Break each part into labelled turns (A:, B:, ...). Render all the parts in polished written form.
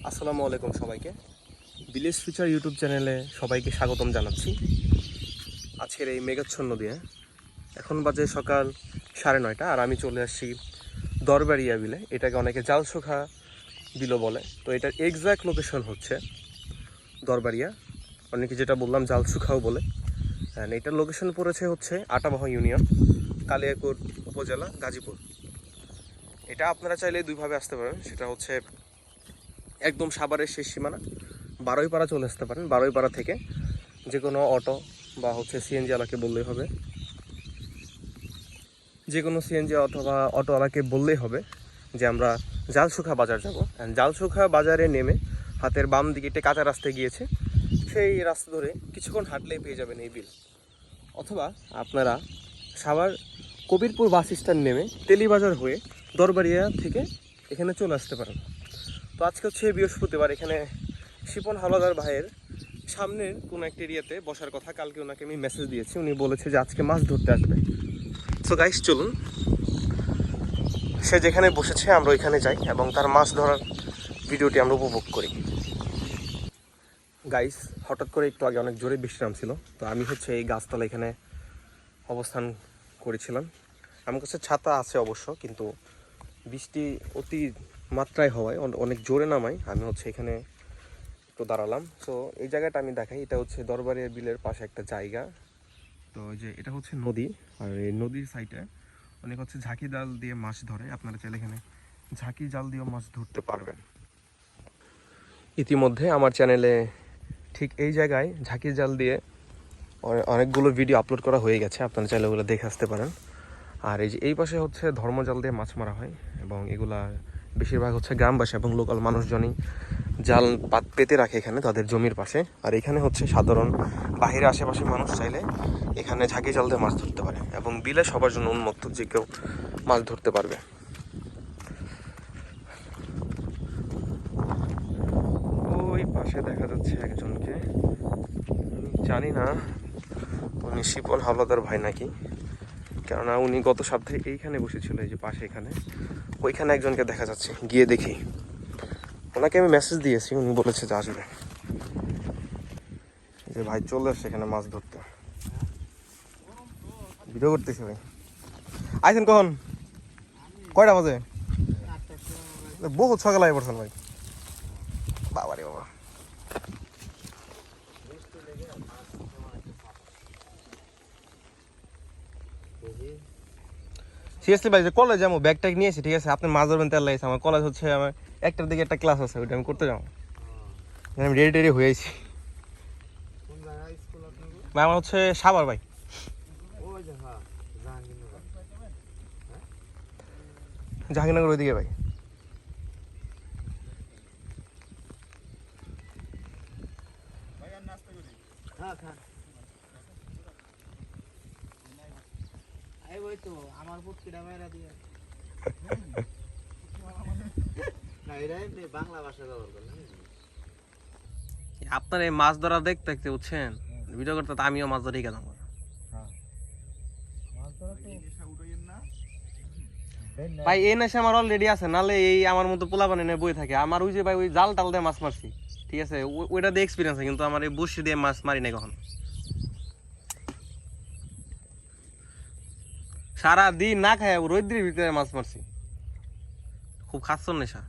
A: আসসালামু আলাইকুম সবাইকে। ভিলেজ ফিচার ইউটিউব চ্যানেলে সবাইকে স্বাগতম জানাচ্ছি। আজকের এই মেঘাচ্ছন্ন দিয়ে এখন বাজে সকাল 9:30 আর আমি চলে আসছি দরবারিয়া বিলে। এটাকে অনেকে জালসুখা বিলও বলে। তো এটার এক্স্যাক্ট লোকেশন হচ্ছে দরবারিয়া, অনেকে যেটা বললাম জালসুখাও বলে। অ্যান্ড এটার লোকেশন পড়েছে হচ্ছে আটাবাহ ইউনিয়ন, কালিয়াকৈর উপজেলা, গাজীপুর। এটা আপনারা চাইলে দুইভাবে আসতে পারেন। সেটা হচ্ছে একদম সাভারের শেষ সীমানা বারোইপাড়া চলে আসতে পারেন। বারোইপাড়া থেকে যে কোনো অটো বা হচ্ছে সিএনজি ওয়ালাকে বললেই হবে, যে কোনো সিএনজি অথবা অটোওয়ালাকে বললেই হবে যে আমরা জালসুখা বাজার যাব। অ্যান্ড জালসুখা বাজারে নেমে হাতের বাম দিকে একটা কাঁচা রাস্তায় গিয়েছে, সেই রাস্তা ধরে কিছুক্ষণ হাঁটলেই পেয়ে যাবেন এই বিল। অথবা আপনারা সাভার কবিরপুর বাস স্ট্যান্ড নেমে তেলিবাজার হয়ে দরবারিয়া থেকে এখানে চলে আসতে পারেন। তো আজকে হচ্ছে বৃহস্পতিবার, এখানে শিপন হাওলাদার ভাইয়ের সামনের কোনো একটা এরিয়াতে বসার কথা। কালকে ওনাকে আমি মেসেজ দিয়েছি, উনি বলেছে যে আজকে মাছ ধরতে আসবে। সো গাইস, চলুন সে যেখানে বসেছে আমরা ওইখানে যাই এবং তার মাছ ধরার ভিডিওটি আমরা উপভোগ করি। গাইস, হঠাৎ করে একটু আগে অনেক জোরে বৃষ্টি নামছিল, তো আমি হচ্ছে এই গাছতলা এখানে অবস্থান করেছিলাম। আমার কাছে ছাতা আছে অবশ্য, কিন্তু বৃষ্টি অতি মাত্রায় হওয়ায় অনেক জোরে নামায় আমি হচ্ছে এখানে একটু দাঁড়ালাম। তো এই জায়গাটা আমি দেখাই, এটা হচ্ছে দরবারের বিলের পাশে একটা জায়গা। তো যে এটা হচ্ছে নদী, আর এই নদীর সাইডে অনেক হচ্ছে ঝাঁকি জাল দিয়ে মাছ ধরে। আপনারা চাইলে এখানে ঝাঁকি জাল দিয়েও মাছ ধরতে পারবেন। ইতিমধ্যে আমার চ্যানেলে ঠিক এই জায়গায় ঝাঁকি জাল দিয়ে অনেকগুলো ভিডিও আপলোড করা হয়ে গেছে, আপনারা চাইলে ওগুলো দেখে আসতে পারেন। আর এই যে এই পাশে হচ্ছে ধর্মজাল দিয়ে মাছ মারা হয় এবং এগুলা বেশিরভাগ হচ্ছে গ্রামবাসী এবং লোকাল মানুষজনই জাল পেতে রাখে এখানে তাদের জমির পাশে। আর এখানে হচ্ছে সাধারণ বাহিরে আশেপাশে মানুষ চাইলে এখানে ঝাঁকি জাল দিয়ে মাছ ধরতে পারে এবং বিলে সবার জন্য উন্মুক্ত, যে কেউ মাছ ধরতে পারবে। ওই পাশে দেখা যাচ্ছে একজনকে, জানি না উনি শিপন হাওলাদার ভাই নাকি, কেননা উনি গত সপ্তাহে এইখানে বসেছিল, এই যে পাশে এখানে, ওইখানে একজনকে দেখা যাচ্ছে। গিয়ে দেখি, ওনাকে আমি মেসেজ দিয়েছি, উনি বলেছে যে আসবে। যে ভাই চলে আসছে এখানে মাছ ধরতে, ভিডিও করতেছি ভাই। আইছেন কখন? কয়টা বাজে? বহুত সকালে আই পড়ছেন ভাই। বাবা রে বাবা। সিরিয়াসলি ভাই, যে কলেজ যাবো, ব্যাগ ট্যাগ নিয়েছি, ঠিক আছে? আপনি মাছ ধরবেন তেল লাগছে, আমার কলেজ হচ্ছে আমার 1টার দিকে একটা ক্লাস আছে, ওইটা আমি করতে যাবো। আমি রেডি টেডি হয়েছি ভাই। আমার হচ্ছে সাভার ভাই। জাহাঙ্গীরনগর ওইদিকে ভাই। আপনার এই মাছ ধরা দেখতে দেখতে বুঝছেন, ভিডিও করতে তো আমিও মাছ ধরে গেলাম ভাই। এই নেশা আমার অলরেডি আছে, নালে এই আমার মতো পোলা বানিয়ে বই থাকে। আমার ওই যে ভাই ওই জাল টাল দিয়ে মাছ মারছি, ঠিক আছে, ওইটা দিয়ে এক্সপিরিয়েন্স আছে, কিন্তু আমার এই বসি দিয়ে মাছ মারি নাই কখনো। সারা দিন না খায় রৌদ্রের ভিতরে মাছ মারছি। খুব খাচ্ছর নেশা,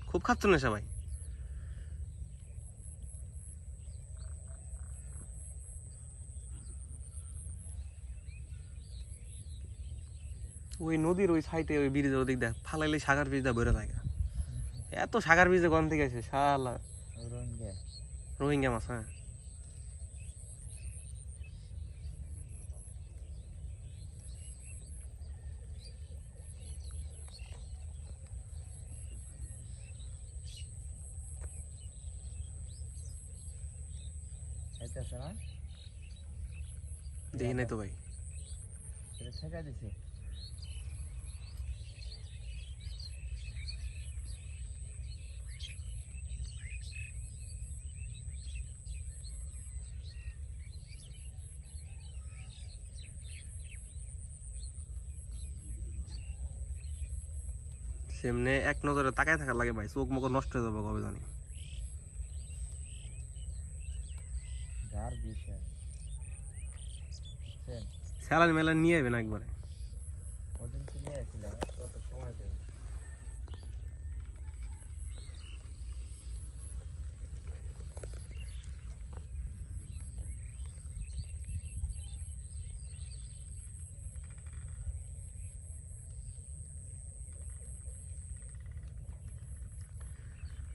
A: খুব খাচ্ছর নেশা ভাই। ওই নদীর ওই সাইডে ওই ব্রিজের ওদিক দেখ, ফালাইলে সাগার ব্রিজটা বেরো থাকে। এত সাগার ব্রিজে গন থেকে আছে শালা, রোহিঙ্গা মাছ। হ্যাঁ, দেখি নাই তো ভাই। সেমনে এক নজরে তাকায় থাকার লাগে ভাই, চোখ মুখ নষ্ট হয়ে যাবে কবে জানি। স্যালারি মেলা নিয়ে যাবেন একবারে।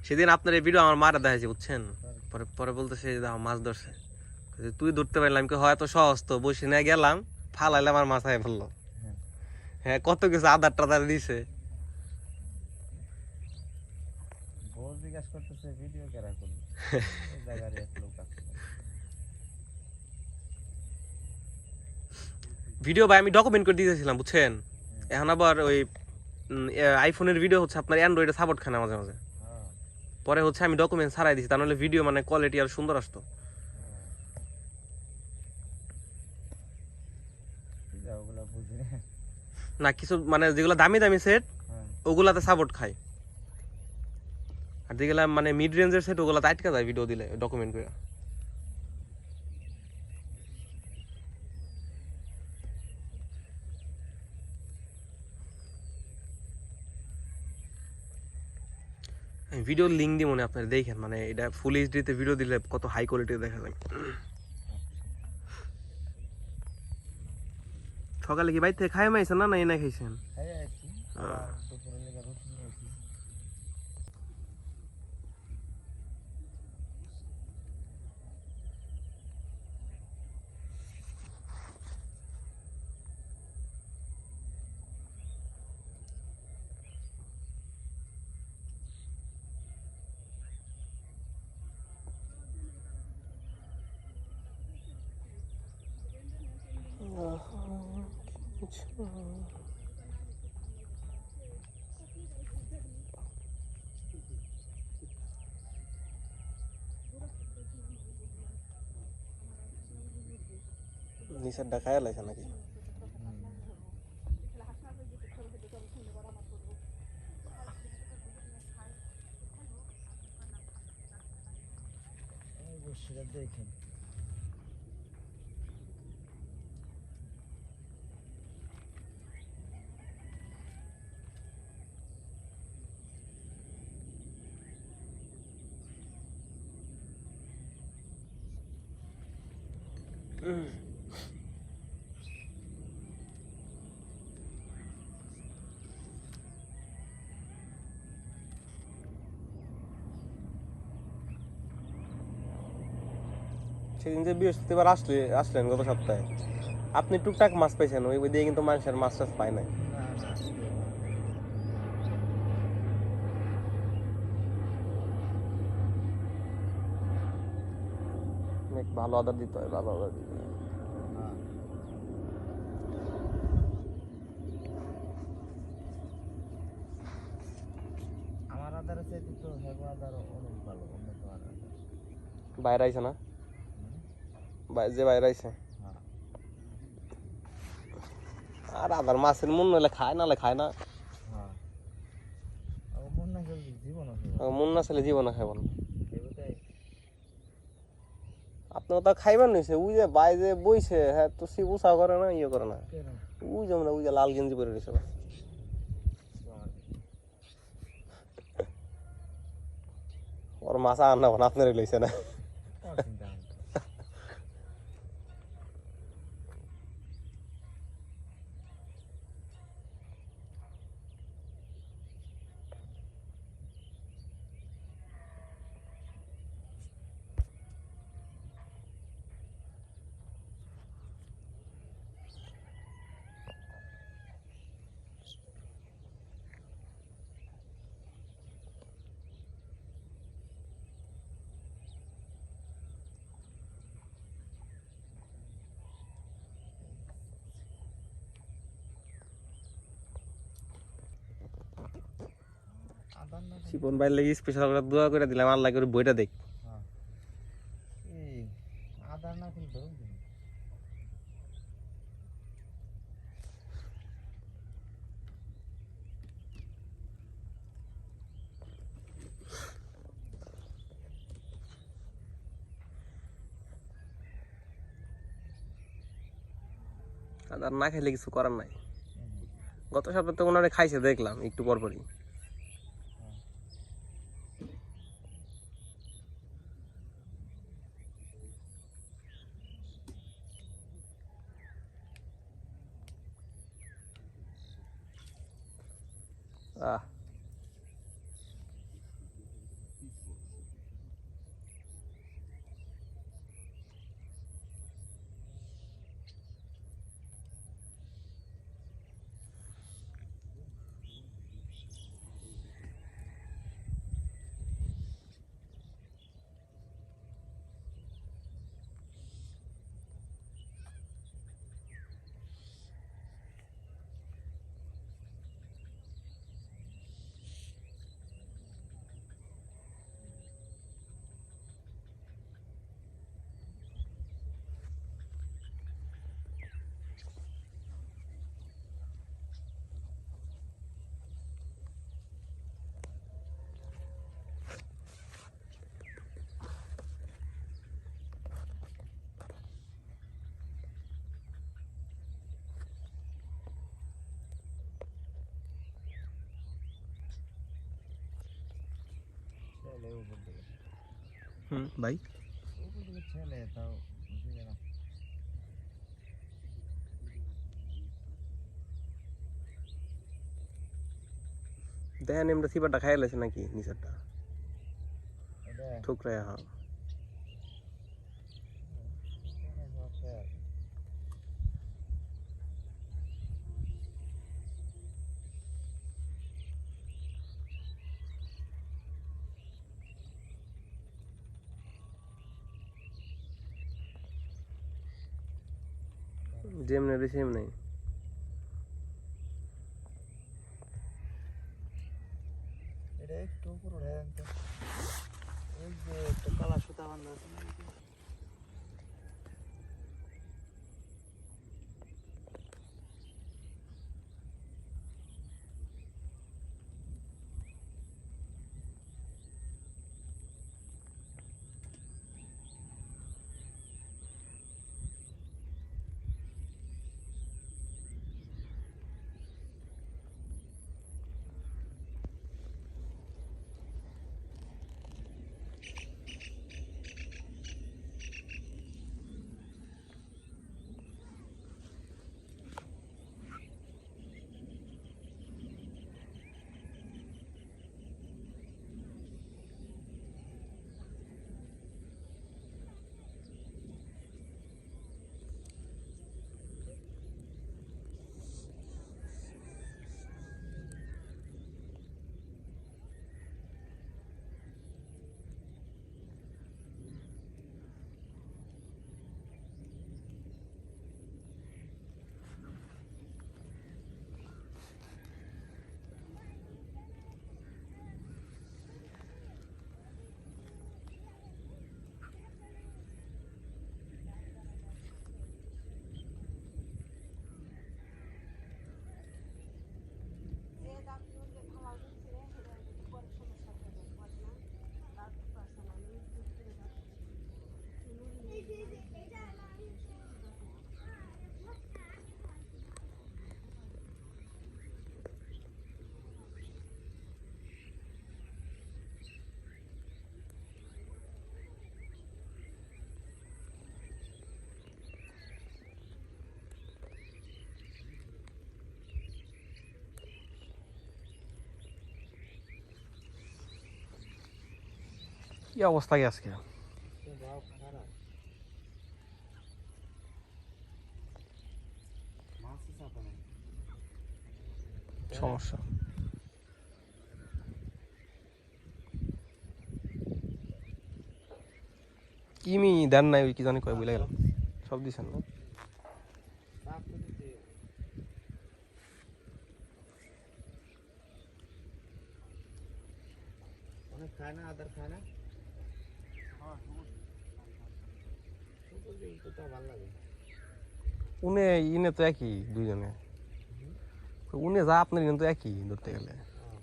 A: সেদিন আপনার এই ভিডিও আমার মারা দেখাইছে বুঝছেন, পরে পরে বলতেছে দেখো মাছ ধরছে, তুই ধরতে পারলাম কি হয়, তো সহজ তো, বসে নিয়ে গেলাম ফালাইলাম আর মাথায় ফেললো। হ্যাঁ কত কিছু আদার টাদার দিছে। ভিডিও ভাই আমি ডকুমেন্ট করে দিয়েছিলাম বুঝছেন, এখন আবার ওই আইফোনের ভিডিও হচ্ছে আপনার অ্যান্ড্রয়েডে সাপোর্ট খায় না মাঝে মাঝে, পরে হচ্ছে আমি ডকুমেন্ট ছাড়াই দিছি, তা নাহলে ভিডিও মানে কোয়ালিটি আর সুন্দর আসতো না। কিছু মানে যেগুলো দামি দামি সেট ওগুলাতে সাপোর্ট খায়, আর যেগুলা মানে মিড রেঞ্জের সেট ওগুলাতে আটকা যায় ভিডিও দিলে ডকুমেন্ট করে। ভিডিওর লিঙ্ক দিয়ে মনে আপনার দেখেন, মানে এটা ফুল এইচডিতে ভিডিও দিলে কত হাই কোয়ালিটির দেখা যায়। সকালে কি বাইরে থেকে খাই মাইছেন না এনে খাইছেন? নিচের ডাকায় লাইছে নাকি?
B: দেখেন
A: সেদিন যে বৃহস্পতিবার আসলেন গত সপ্তাহে, আপনি টুকটাক মাছ পাইছেন, ওই দিয়ে কিন্তু মানুষের মাছ টাছ পায় নাই। ভালো অর্ডার দিতে হয়, ভালো অর্ডার দিতে হয়।
B: আমার আদার আছে তো হেগো আদার অনেক ভালো, উন্নত আদার।
A: বাইরে আইছে না, যে বাইরে আইছে আর আদার মাছের মন হলে খায়, নাহলে খায় না। মন না ছেলে জীবন খায় বল। আপনার তো খাইবার নিছে, ওই যে বাই যে বইছে, হ্যাঁ তো সে উষা করে না, ইয়ে করে না, ওই যে ওই যে লাল গেঞ্জি পরে রয়েছে। ওর মাছ আর না আপনারই লইছে না। শিপন ভাই লাগি স্পেশাল করে দোয়া করে দিলাম, আল্লাহ করে বইটা দেখ।
B: আদার না কিন্তু
A: আদার না খাইলে কিছু করার নাই। গত সপ্তাহে তো ওনারে খাইছে দেখলাম একটু পরপরই। আহ
B: ছেলে উপর দিকে
A: ভাই
B: উপর দিকে ছেলে তাও বুঝে না।
A: দেখেন এমনি সিপারটা খাই লেছে নাকি নিচেরটা
B: এটা
A: ঠুকরাই। হ্যাঁ যেমনি রয়েছে এমনি।
B: এটা একটু উপর উঠে দেন তো। ওই যে একটা কালা সুতা বান্ধা আছে না,
A: কি অবস্থা কি আজকে?
B: সে ভাব খারাপ। মাছই চাপা নাই।
A: সমস্যা কিমি দেন নাই ওই কি জানি কয় বুঝলে গেলাম। সব দিছেন না?
B: চাপ তো দিতে অনেক খায় না, আদার খায় না। উপর দিকে তো তা ভালো লাগে।
A: উনে ইনে তো একই দুইজনে। উনে যা আপনার কিন্তু একই ধরতে গেলে।
B: হ্যাঁ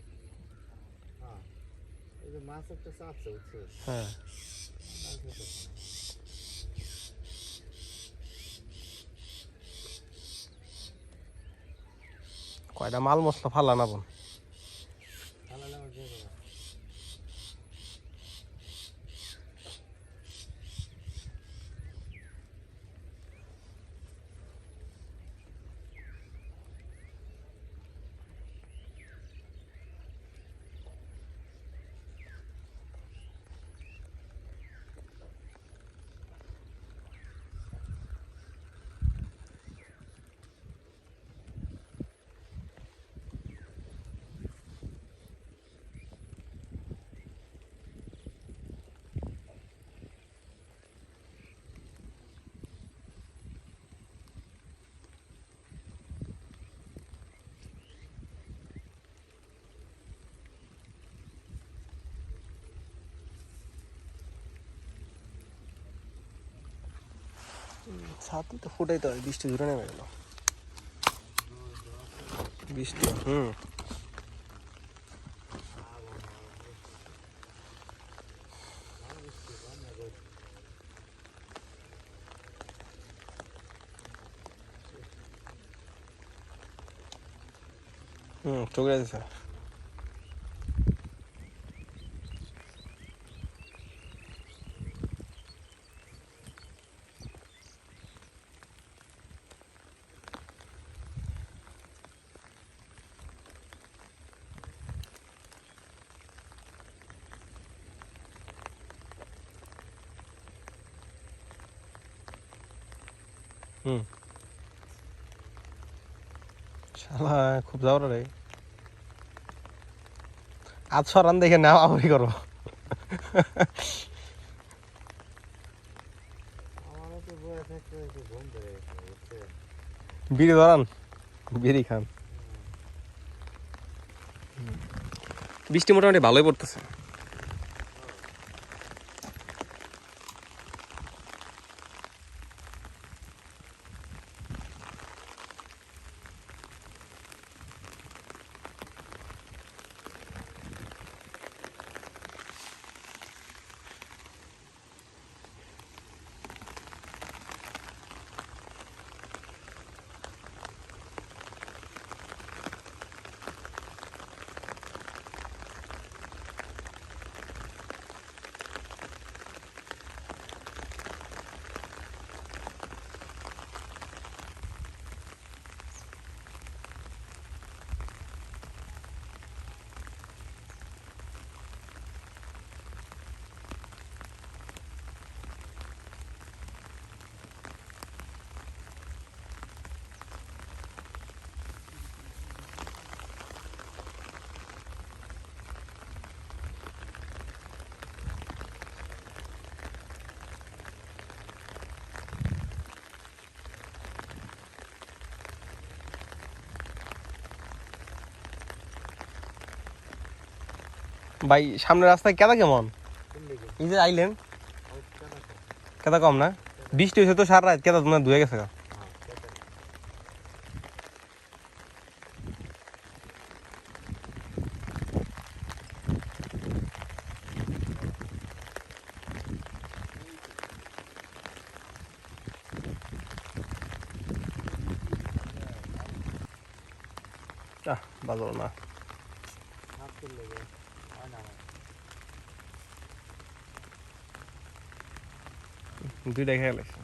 B: হ্যাঁ, এই যে মাছ একটা চাপছে উঠছে,
A: হ্যাঁ
B: মাছ হইতেছে না।
A: কয়টা মাল মশলা ফালা না বোন
B: ফালালে আমার দিয়ে দেবো।
A: ছাতি তো ফুটাই তো বৃষ্টি দূরে নেমে গেল বৃষ্টি চোখে যাচ্ছে শালা খুব যাওয়ার রে আজ সরান দেখে না আবরি করো
B: আমারও তো বয়ে থাকতে হয়েছে, ঘুম ধরে গেছে, বুঝছেন?
A: বিড়ি ধরান বিড়ি খান বৃষ্টি মোটামুটি ভালোই পড়তেছে ভাই সামনের রাস্তায় কেদা কেমন
B: কোন দিকে?
A: এই যে আইলেন
B: ওই কাটা তো।
A: কেদা কম না বৃষ্টি হয়েছে তো সারা রাত কেদা তোমার ধুয়ে গেছে গা।
B: হ্যাঁ, কাটা।
A: বাজল না
B: হাত তুললে গে। হয় না আমার।
A: দুইটা খেয়ে গেছে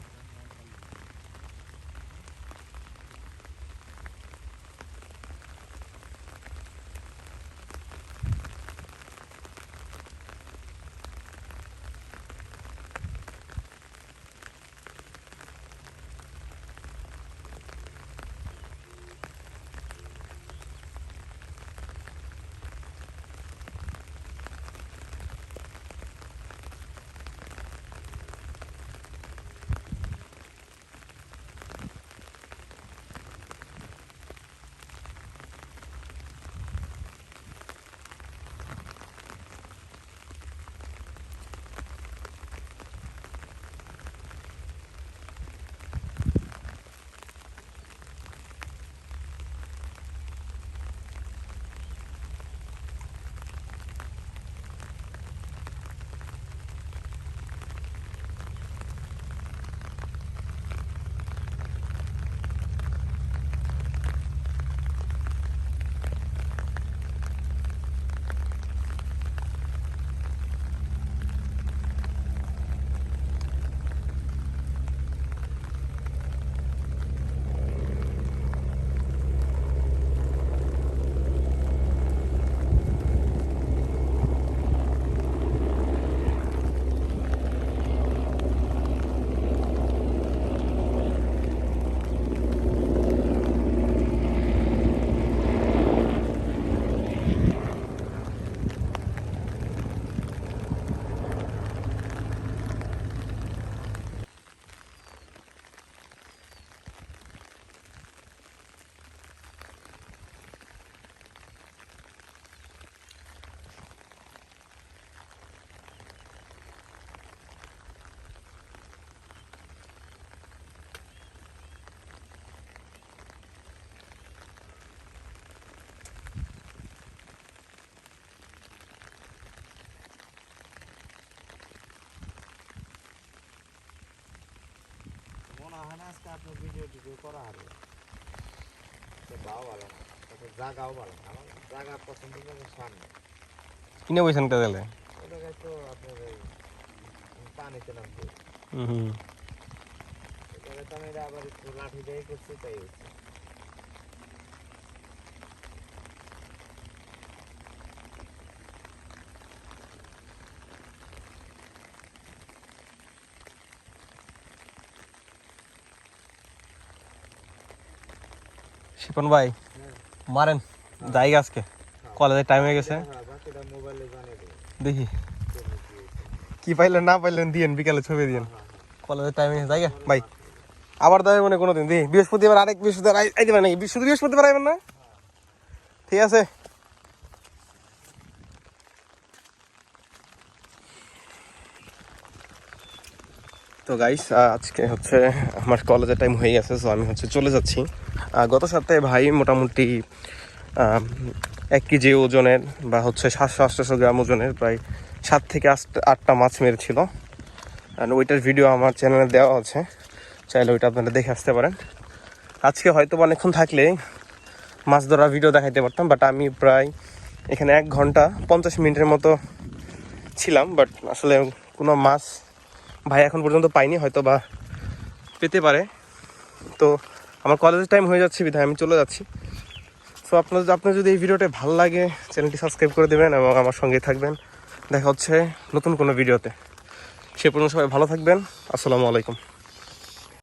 B: আপনার ভিডিও টিডিও করা হবে বাও ভালো না জায়গাও ভালো না আমার জায়গা পছন্দ করে সামনে
A: কিনে বইছেন কে গেলে
B: ওই জায়গায় তো আপনার পানিতে নামতে
A: হুম
B: ওই জায়গায় তো আমি আবার একটু লাঠি দিয়ে করছি তাই হচ্ছে
A: শিপন ভাই মারেন যাই আজকে কলেজের টাইম হয়ে গেছে
B: বাকিটা মোবাইলে জানিয়ে দেবো
A: দেখি কি পাইলেন না পাইলেন দিয়েন বিকালে ছবি দিয়েন কলেজের টাইম হয়ে গেছে যাই ভাই আবার দেবে মনে কোনোদিন দিই বৃহস্পতিবার আরেক বৃহস্পতিবার আইতে পারে নাকি শুধু বৃহস্পতিবার আইবেন না ঠিক আছে তো গাইস আজকে হচ্ছে আমার কলেজের টাইম হয়ে গেছে সো আমি হচ্ছে চলে যাচ্ছি গত সপ্তাহে ভাই মোটামুটি 1 কেজি ওজনের বা হচ্ছে 700-800 গ্রাম ওজনের প্রায় 7 থেকে 8টা মাছ মেরেছিল অ্যান্ড ওইটার ভিডিও আমার চ্যানেলে দেওয়া আছে চাইলে ওইটা আপনারা দেখে আসতে পারেন আজকে হয়তো অনেকক্ষণ থাকলে মাছ ধরা ভিডিও দেখাইতে পারতাম বাট আমি প্রায় এখানে 1 ঘন্টা 50 মিনিটের মতো ছিলাম বাট আসলে কোনো মাছ ভাই এখন পর্যন্ত পাইনি হয়তো বা পেতে পারে তো আমার কলেজের টাইম হয়ে যাচ্ছে বিধায় আমি চলে যাচ্ছি সো আপনার যদি এই ভিডিওটা ভালো লাগে চ্যানেলটি সাবস্ক্রাইব করে দেবেন এবং আমার সঙ্গে থাকবেন দেখা হচ্ছে নতুন কোনো ভিডিওতে সে পর্যন্ত সবাই ভালো থাকবেন আসসালামু আলাইকুম